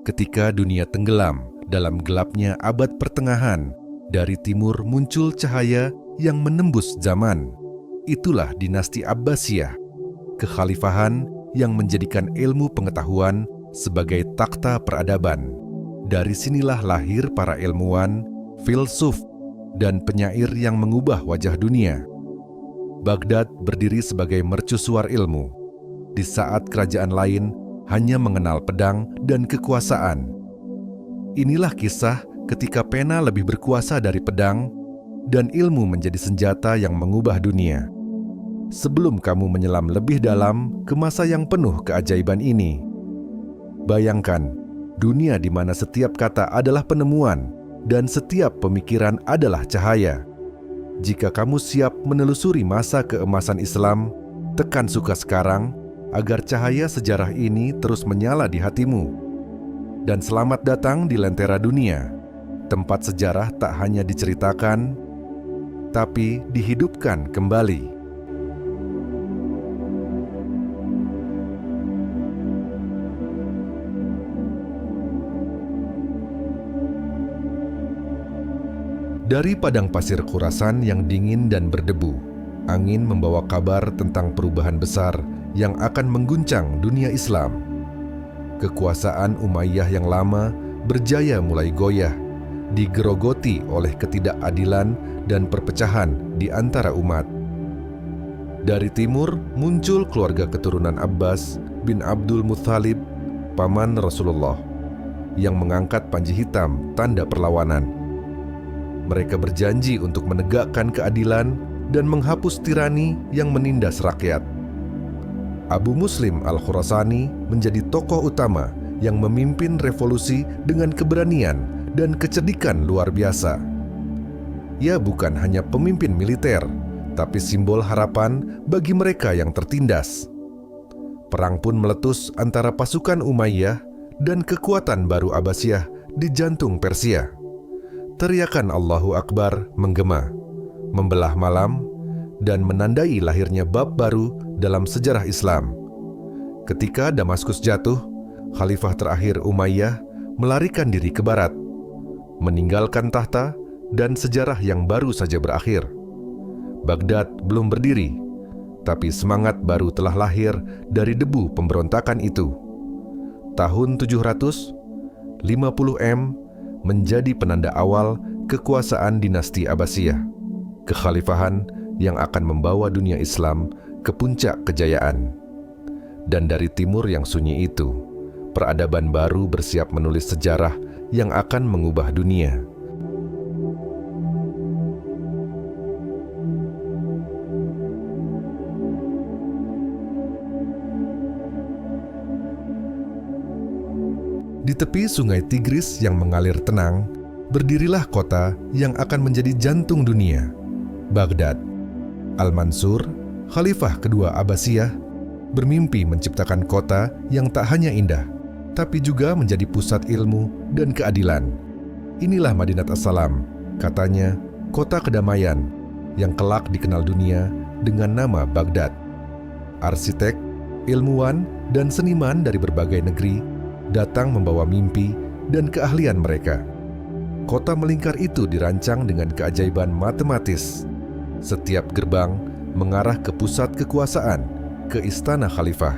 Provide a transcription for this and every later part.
Ketika dunia tenggelam dalam gelapnya abad pertengahan, dari timur muncul cahaya yang menembus zaman. Itulah dinasti Abbasiyah, kekhalifahan yang menjadikan ilmu pengetahuan sebagai takhta peradaban. Dari sinilah lahir para ilmuwan, filsuf, dan penyair yang mengubah wajah dunia. Baghdad berdiri sebagai mercusuar ilmu, di saat kerajaan lain hanya mengenal pedang dan kekuasaan. Inilah kisah ketika pena lebih berkuasa dari pedang dan ilmu menjadi senjata yang mengubah dunia. Sebelum kamu menyelam lebih dalam ke masa yang penuh keajaiban ini, bayangkan dunia di mana setiap kata adalah penemuan dan setiap pemikiran adalah cahaya. Jika kamu siap menelusuri masa keemasan Islam, tekan suka sekarang agar cahaya sejarah ini terus menyala di hatimu. Dan selamat datang di Lentera Dunia, tempat sejarah tak hanya diceritakan, tapi dihidupkan kembali. Dari padang pasir Khurasan yang dingin dan berdebu, angin membawa kabar tentang perubahan besar yang akan mengguncang dunia Islam. Kekuasaan Umayyah yang lama berjaya mulai goyah, digerogoti oleh ketidakadilan dan perpecahan di antara umat. Dari timur muncul keluarga keturunan Abbas bin Abdul Muthalib, paman Rasulullah, yang mengangkat panji hitam tanda perlawanan. Mereka berjanji untuk menegakkan keadilan dan menghapus tirani yang menindas rakyat. Abu Muslim Al-Khurasani menjadi tokoh utama yang memimpin revolusi dengan keberanian dan kecerdikan luar biasa. Ia bukan hanya pemimpin militer, tapi simbol harapan bagi mereka yang tertindas. Perang pun meletus antara pasukan Umayyah dan kekuatan baru Abbasiyah di jantung Persia. Teriakan Allahu Akbar menggema, membelah malam, dan menandai lahirnya bab baru dalam sejarah Islam. Ketika Damaskus jatuh, khalifah terakhir Umayyah melarikan diri ke barat, meninggalkan tahta dan sejarah yang baru saja berakhir. Baghdad belum berdiri, tapi semangat baru telah lahir dari debu pemberontakan itu. Tahun 750 M menjadi penanda awal kekuasaan dinasti Abbasiyah, kekhalifahan yang akan membawa dunia Islam ke puncak kejayaan. Dan dari timur yang sunyi itu, peradaban baru bersiap menulis sejarah yang akan mengubah dunia. Di tepi sungai Tigris yang mengalir tenang, berdirilah kota yang akan menjadi jantung dunia, Baghdad. Al-Mansur, khalifah kedua Abbasiyah, bermimpi menciptakan kota yang tak hanya indah, tapi juga menjadi pusat ilmu dan keadilan. Inilah Madinat As-Salam, katanya, kota kedamaian yang kelak dikenal dunia dengan nama Baghdad. Arsitek, ilmuwan, dan seniman dari berbagai negeri datang membawa mimpi dan keahlian mereka. Kota melingkar itu dirancang dengan keajaiban matematis. Setiap gerbang mengarah ke pusat kekuasaan, ke istana khalifah.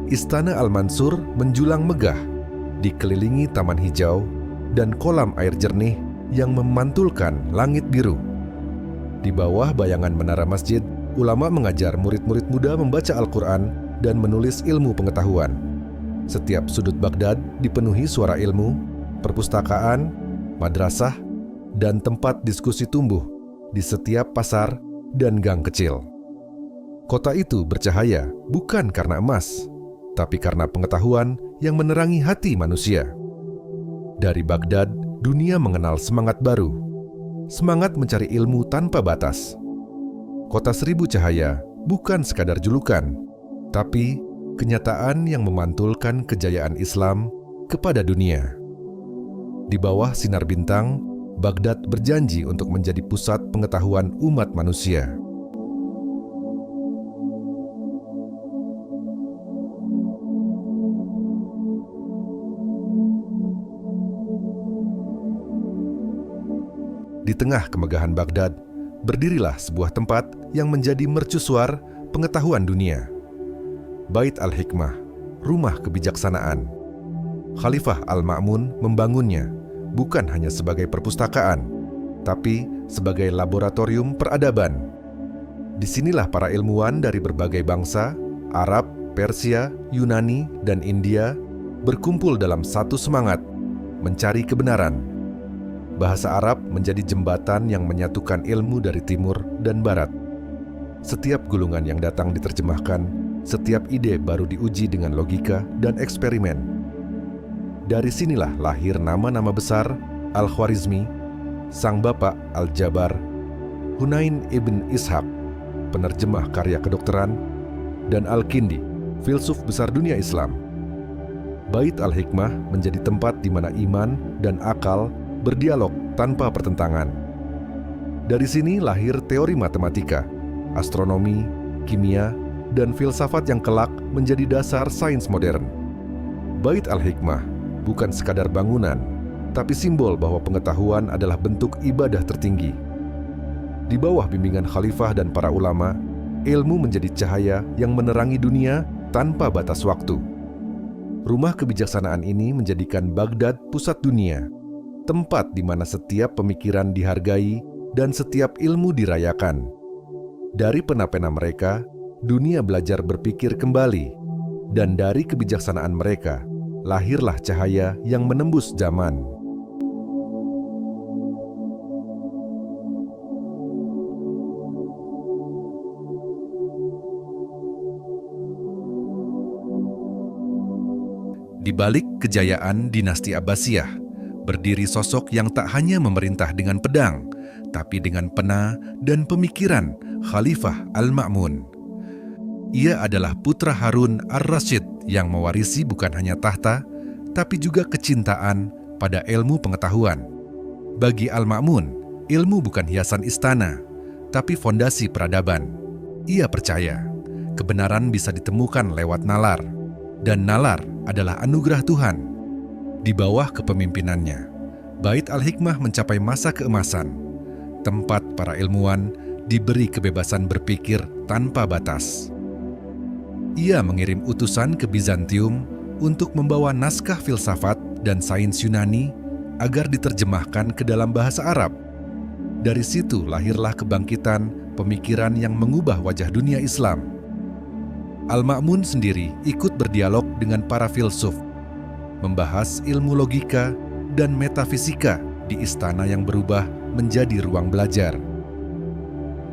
Istana Al-Mansur menjulang megah, dikelilingi taman hijau dan kolam air jernih yang memantulkan langit biru. Di bawah bayangan menara masjid, ulama mengajar murid-murid muda membaca Al-Quran dan menulis ilmu pengetahuan. Setiap sudut Baghdad dipenuhi suara ilmu, perpustakaan, madrasah, dan tempat diskusi tumbuh di setiap pasar dan gang kecil. Kota itu bercahaya bukan karena emas, tapi karena pengetahuan yang menerangi hati manusia. Dari Baghdad, dunia mengenal semangat baru, semangat mencari ilmu tanpa batas. Kota seribu cahaya bukan sekadar julukan, tapi kenyataan yang memantulkan kejayaan Islam kepada dunia. Di bawah sinar bintang, Baghdad berjanji untuk menjadi pusat pengetahuan umat manusia. Di tengah kemegahan Baghdad, berdirilah sebuah tempat yang menjadi mercusuar pengetahuan dunia. Bait Al-Hikmah, rumah kebijaksanaan. Khalifah Al-Ma'mun membangunnya bukan hanya sebagai perpustakaan, tapi sebagai laboratorium peradaban. Disinilah para ilmuwan dari berbagai bangsa, Arab, Persia, Yunani, dan India, berkumpul dalam satu semangat, mencari kebenaran. Bahasa Arab menjadi jembatan yang menyatukan ilmu dari timur dan barat. Setiap gulungan yang datang diterjemahkan, setiap ide baru diuji dengan logika dan eksperimen. Dari sinilah lahir nama-nama besar Al-Khwarizmi, sang bapak Al-Jabar, Hunain ibn Ishaq, penerjemah karya kedokteran, dan Al-Kindi, filsuf besar dunia Islam. Bait Al-Hikmah menjadi tempat di mana iman dan akal berdialog tanpa pertentangan. Dari sini lahir teori matematika, astronomi, kimia, dan filsafat yang kelak menjadi dasar sains modern. Bait Al-Hikmah bukan sekadar bangunan, tapi simbol bahwa pengetahuan adalah bentuk ibadah tertinggi. Di bawah bimbingan khalifah dan para ulama, ilmu menjadi cahaya yang menerangi dunia tanpa batas waktu. Rumah kebijaksanaan ini menjadikan Baghdad pusat dunia, tempat di mana setiap pemikiran dihargai dan setiap ilmu dirayakan. Dari pena-pena mereka, dunia belajar berpikir kembali, dan dari kebijaksanaan mereka, lahirlah cahaya yang menembus zaman. Di balik kejayaan dinasti Abbasiyah, berdiri sosok yang tak hanya memerintah dengan pedang, tapi dengan pena dan pemikiran Khalifah Al-Ma'mun. Ia adalah putra Harun Ar-Rasyid yang mewarisi bukan hanya tahta, tapi juga kecintaan pada ilmu pengetahuan. Bagi Al-Ma'mun, ilmu bukan hiasan istana, tapi fondasi peradaban. Ia percaya, kebenaran bisa ditemukan lewat nalar, dan nalar adalah anugerah Tuhan. Di bawah kepemimpinannya, Bait Al-Hikmah mencapai masa keemasan, tempat para ilmuwan diberi kebebasan berpikir tanpa batas. Ia mengirim utusan ke Bizantium untuk membawa naskah filsafat dan sains Yunani agar diterjemahkan ke dalam bahasa Arab. Dari situ lahirlah kebangkitan pemikiran yang mengubah wajah dunia Islam. Al-Ma'mun sendiri ikut berdialog dengan para filsuf, membahas ilmu logika dan metafisika di istana yang berubah menjadi ruang belajar.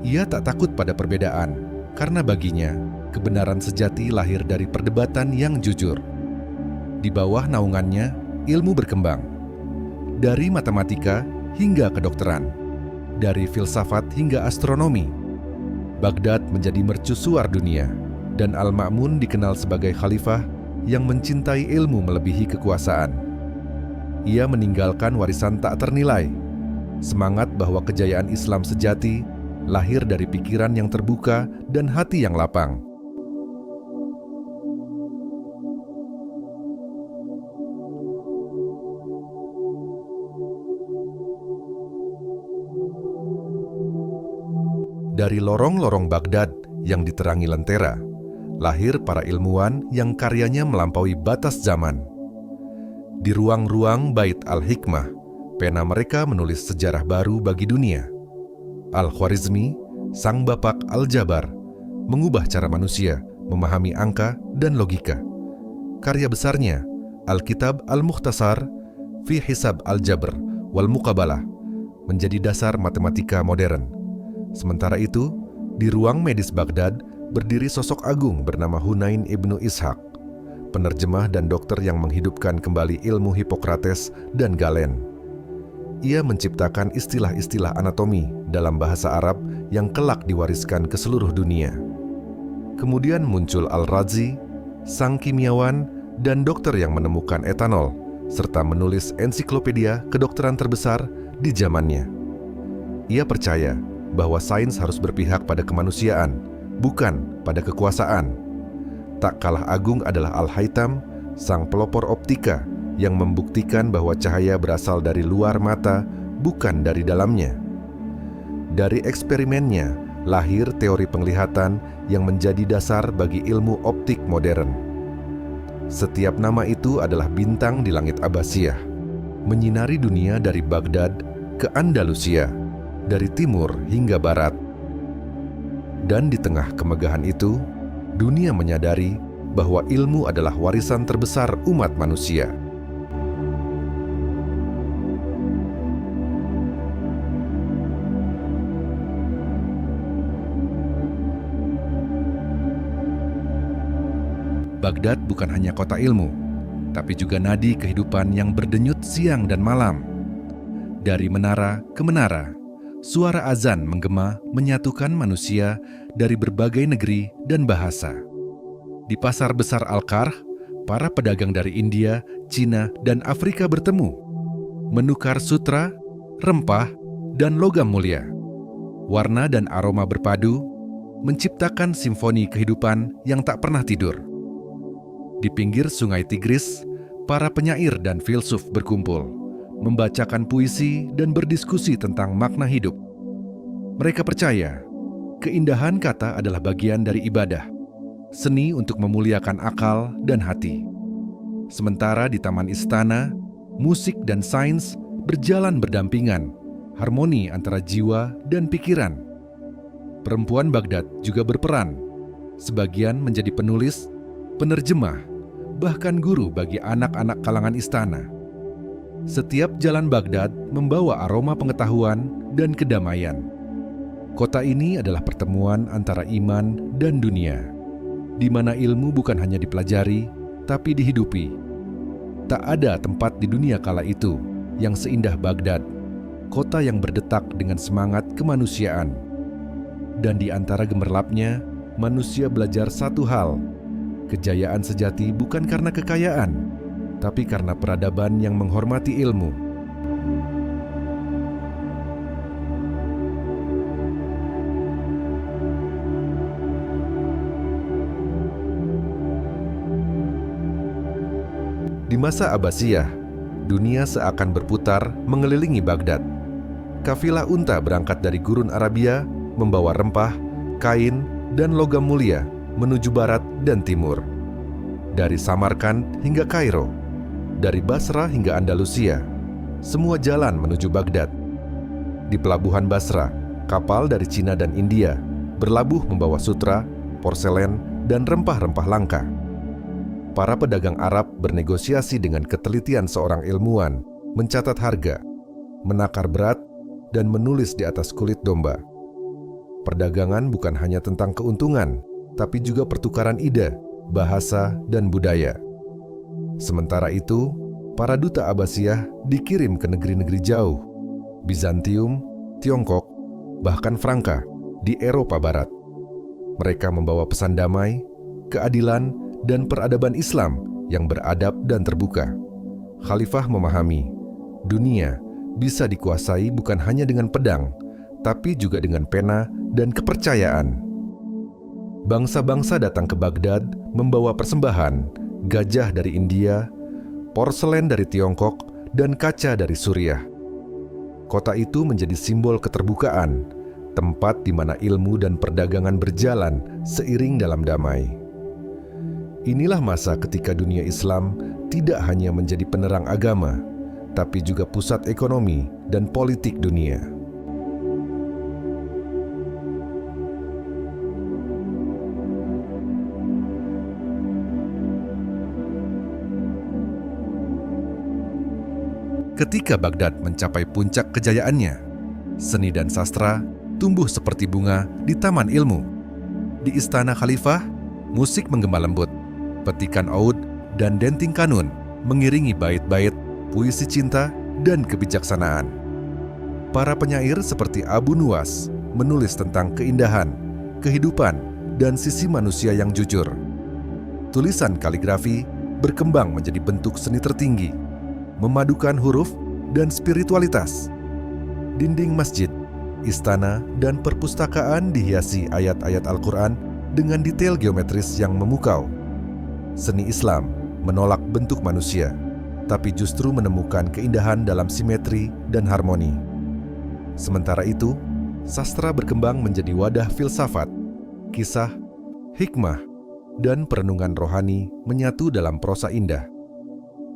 Ia tak takut pada perbedaan, karena baginya, kebenaran sejati lahir dari perdebatan yang jujur. Di bawah naungannya, ilmu berkembang. Dari matematika hingga kedokteran, dari filsafat hingga astronomi, Baghdad menjadi mercusuar dunia. Dan Al-Ma'mun dikenal sebagai khalifah yang mencintai ilmu melebihi kekuasaan. Ia meninggalkan warisan tak ternilai, semangat bahwa kejayaan Islam sejati lahir dari pikiran yang terbuka dan hati yang lapang. Dari lorong-lorong Baghdad yang diterangi lentera, lahir para ilmuwan yang karyanya melampaui batas zaman. Di ruang-ruang Bait Al-Hikmah, pena mereka menulis sejarah baru bagi dunia. Al-Khwarizmi, sang bapak Al-Jabar, mengubah cara manusia memahami angka dan logika. Karya besarnya, Al-Kitab Al-Mukhtasar fi Hisab Al-Jabr wal Muqabalah, menjadi dasar matematika modern. Sementara itu, di ruang medis Baghdad, berdiri sosok agung bernama Hunain ibnu Ishaq, penerjemah dan dokter yang menghidupkan kembali ilmu Hippocrates dan Galen. Ia menciptakan istilah-istilah anatomi dalam bahasa Arab yang kelak diwariskan ke seluruh dunia. Kemudian muncul Al-Razi, sang kimiawan dan dokter yang menemukan etanol, serta menulis ensiklopedia kedokteran terbesar di zamannya. Ia percaya bahwa sains harus berpihak pada kemanusiaan, bukan pada kekuasaan. Tak kalah agung adalah Al-Haytham, sang pelopor optika yang membuktikan bahwa cahaya berasal dari luar mata, bukan dari dalamnya. Dari eksperimennya, lahir teori penglihatan yang menjadi dasar bagi ilmu optik modern. Setiap nama itu adalah bintang di langit Abbasiyah, menyinari dunia dari Baghdad ke Andalusia, dari timur hingga barat. Dan di tengah kemegahan itu, dunia menyadari bahwa ilmu adalah warisan terbesar umat manusia. Baghdad bukan hanya kota ilmu, tapi juga nadi kehidupan yang berdenyut siang dan malam. Dari menara ke menara, suara azan menggema menyatukan manusia dari berbagai negeri dan bahasa. Di pasar besar Al-Qarh, para pedagang dari India, Cina, dan Afrika bertemu, menukar sutra, rempah, dan logam mulia. Warna dan aroma berpadu, menciptakan simfoni kehidupan yang tak pernah tidur. Di pinggir sungai Tigris, para penyair dan filsuf berkumpul, membacakan puisi dan berdiskusi tentang makna hidup. Mereka percaya, keindahan kata adalah bagian dari ibadah, seni untuk memuliakan akal dan hati. Sementara di Taman Istana, musik dan sains berjalan berdampingan, harmoni antara jiwa dan pikiran. Perempuan Baghdad juga berperan, sebagian menjadi penulis, penerjemah, bahkan guru bagi anak-anak kalangan istana. Setiap jalan Baghdad membawa aroma pengetahuan dan kedamaian. Kota ini adalah pertemuan antara iman dan dunia, di mana ilmu bukan hanya dipelajari, tapi dihidupi. Tak ada tempat di dunia kala itu yang seindah Baghdad, kota yang berdetak dengan semangat kemanusiaan. Dan di antara gemerlapnya, manusia belajar satu hal: kejayaan sejati bukan karena kekayaan, tapi karena peradaban yang menghormati ilmu. Di masa Abbasiyah, dunia seakan berputar mengelilingi Baghdad. Kafilah unta berangkat dari gurun Arabia membawa rempah, kain, dan logam mulia menuju barat dan timur. Dari Samarkand hingga Kairo, dari Basra hingga Andalusia, semua jalan menuju Baghdad. Di pelabuhan Basra, kapal dari Cina dan India berlabuh membawa sutra, porselen, dan rempah-rempah langka. Para pedagang Arab bernegosiasi dengan ketelitian seorang ilmuwan, mencatat harga, menakar berat, dan menulis di atas kulit domba. Perdagangan bukan hanya tentang keuntungan, tapi juga pertukaran ide, bahasa, dan budaya. Sementara itu, para duta Abbasiyah dikirim ke negeri-negeri jauh, Bizantium, Tiongkok, bahkan Franka di Eropa Barat. Mereka membawa pesan damai, keadilan, dan peradaban Islam yang beradab dan terbuka. Khalifah memahami, dunia bisa dikuasai bukan hanya dengan pedang, tapi juga dengan pena dan kepercayaan. Bangsa-bangsa datang ke Baghdad membawa persembahan, gajah dari India, porselen dari Tiongkok, dan kaca dari Suriah. Kota itu menjadi simbol keterbukaan, tempat di mana ilmu dan perdagangan berjalan seiring dalam damai. Inilah masa ketika dunia Islam tidak hanya menjadi penerang agama, tapi juga pusat ekonomi dan politik dunia. Ketika Baghdad mencapai puncak kejayaannya, seni dan sastra tumbuh seperti bunga di taman ilmu. Di istana khalifah, musik menggema lembut, petikan oud dan denting kanun mengiringi bait-bait, puisi cinta, dan kebijaksanaan. Para penyair seperti Abu Nuwas menulis tentang keindahan, kehidupan, dan sisi manusia yang jujur. Tulisan kaligrafi berkembang menjadi bentuk seni tertinggi, memadukan huruf dan spiritualitas. Dinding masjid, istana, dan perpustakaan dihiasi ayat-ayat Al-Quran dengan detail geometris yang memukau. Seni Islam menolak bentuk manusia, tapi justru menemukan keindahan dalam simetri dan harmoni. Sementara itu, sastra berkembang menjadi wadah filsafat, kisah, hikmah, dan perenungan rohani menyatu dalam prosa indah.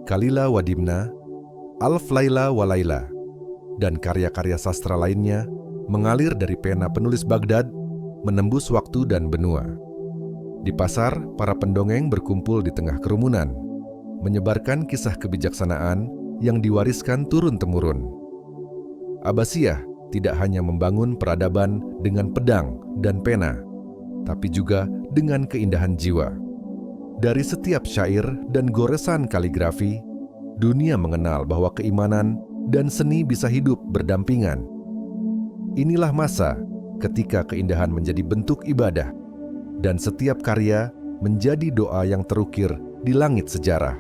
Kalila wa Dimna, Alf Laila wa Laila, dan karya-karya sastra lainnya mengalir dari pena penulis Baghdad, menembus waktu dan benua. Di pasar, para pendongeng berkumpul di tengah kerumunan, menyebarkan kisah kebijaksanaan yang diwariskan turun-temurun. Abbasiyah tidak hanya membangun peradaban dengan pedang dan pena, tapi juga dengan keindahan jiwa. Dari setiap syair dan goresan kaligrafi, dunia mengenal bahwa keimanan dan seni bisa hidup berdampingan. Inilah masa ketika keindahan menjadi bentuk ibadah, dan setiap karya menjadi doa yang terukir di langit sejarah.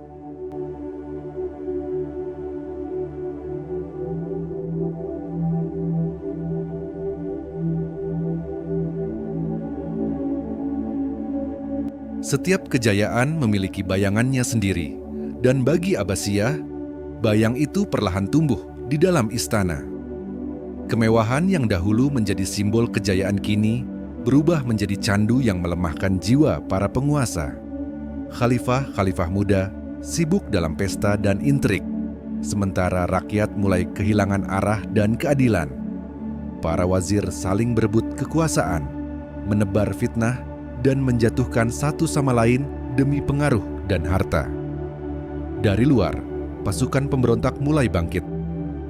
Setiap kejayaan memiliki bayangannya sendiri, dan bagi Abbasiyah, bayang itu perlahan tumbuh di dalam istana. Kemewahan yang dahulu menjadi simbol kejayaan kini berubah menjadi candu yang melemahkan jiwa para penguasa. Khalifah-khalifah muda sibuk dalam pesta dan intrik, sementara rakyat mulai kehilangan arah dan keadilan. Para wazir saling berebut kekuasaan, menebar fitnah, dan menjatuhkan satu sama lain demi pengaruh dan harta. Dari luar, pasukan pemberontak mulai bangkit.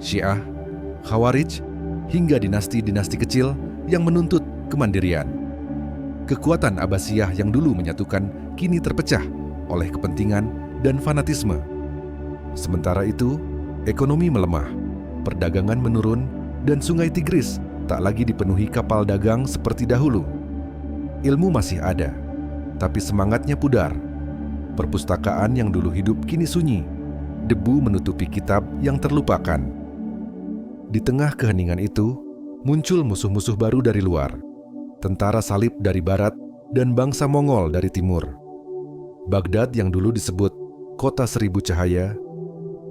Syiah, Khawarij, hingga dinasti-dinasti kecil yang menuntut kemandirian. Kekuatan Abbasiyah yang dulu menyatukan kini terpecah oleh kepentingan dan fanatisme. Sementara itu, ekonomi melemah, perdagangan menurun, dan Sungai Tigris tak lagi dipenuhi kapal dagang seperti dahulu. Ilmu masih ada, tapi semangatnya pudar. Perpustakaan yang dulu hidup kini sunyi, debu menutupi kitab yang terlupakan. Di tengah keheningan itu, muncul musuh-musuh baru dari luar, tentara salib dari barat dan bangsa Mongol dari timur. Baghdad yang dulu disebut kota seribu cahaya,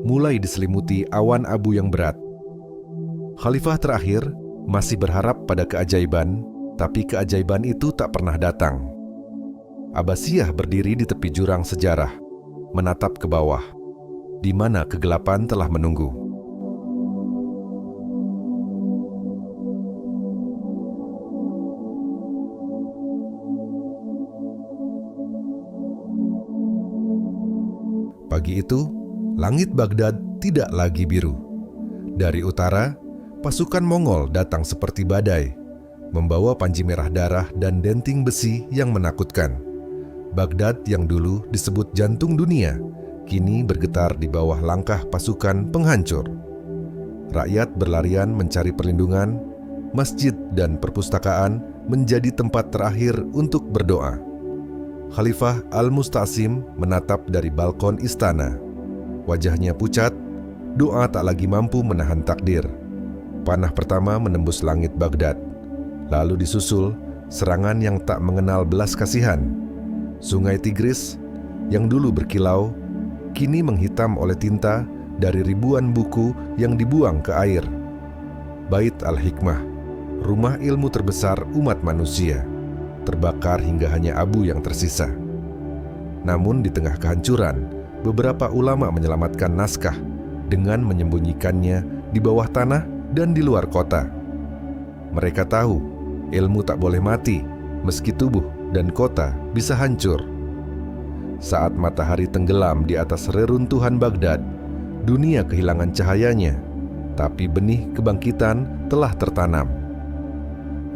mulai diselimuti awan abu yang berat. Khalifah terakhir masih berharap pada keajaiban, tapi keajaiban itu tak pernah datang. Abbasiyah berdiri di tepi jurang sejarah, menatap ke bawah, di mana kegelapan telah menunggu. Pagi itu, langit Baghdad tidak lagi biru. Dari utara, pasukan Mongol datang seperti badai, membawa panji merah darah dan denting besi yang menakutkan. Baghdad yang dulu disebut jantung dunia, kini bergetar di bawah langkah pasukan penghancur. Rakyat berlarian mencari perlindungan, masjid dan perpustakaan menjadi tempat terakhir untuk berdoa. Khalifah Al-Musta'sim menatap dari balkon istana. Wajahnya pucat, doa tak lagi mampu menahan takdir. Panah pertama menembus langit Baghdad. Lalu disusul serangan yang tak mengenal belas kasihan. Sungai Tigris yang dulu berkilau, kini menghitam oleh tinta dari ribuan buku yang dibuang ke air. Bait Al-Hikmah, rumah ilmu terbesar umat manusia, terbakar hingga hanya abu yang tersisa. Namun di tengah kehancuran, beberapa ulama menyelamatkan naskah dengan menyembunyikannya di bawah tanah dan di luar kota. Mereka tahu ilmu tak boleh mati, meski tubuh dan kota bisa hancur. Saat matahari tenggelam di atas reruntuhan Baghdad, dunia kehilangan cahayanya, tapi benih kebangkitan telah tertanam.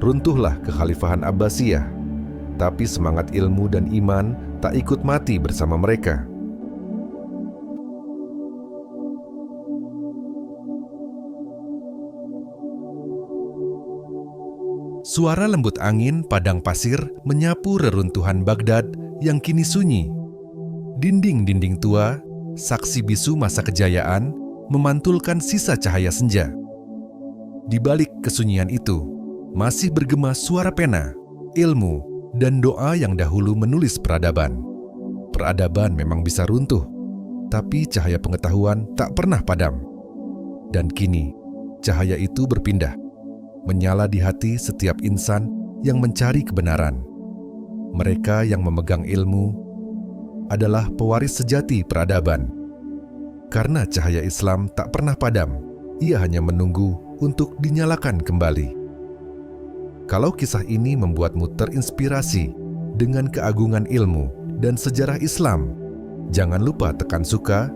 Runtuhlah kekhalifahan Abbasiyah, tapi semangat ilmu dan iman tak ikut mati bersama mereka. Suara lembut angin padang pasir menyapu reruntuhan Baghdad yang kini sunyi. Dinding-dinding tua, saksi bisu masa kejayaan, memantulkan sisa cahaya senja. Di balik kesunyian itu, masih bergema suara pena, ilmu, dan doa yang dahulu menulis peradaban. Peradaban memang bisa runtuh, tapi cahaya pengetahuan tak pernah padam. Dan kini, cahaya itu berpindah, menyala di hati setiap insan yang mencari kebenaran. Mereka yang memegang ilmu adalah pewaris sejati peradaban. Karena cahaya Islam tak pernah padam, ia hanya menunggu untuk dinyalakan kembali. Kalau kisah ini membuatmu terinspirasi dengan keagungan ilmu dan sejarah Islam, jangan lupa tekan suka,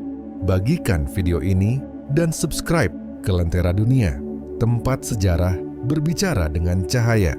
bagikan video ini, dan subscribe ke Lentera Dunia, tempat sejarah berbicara dengan cahaya.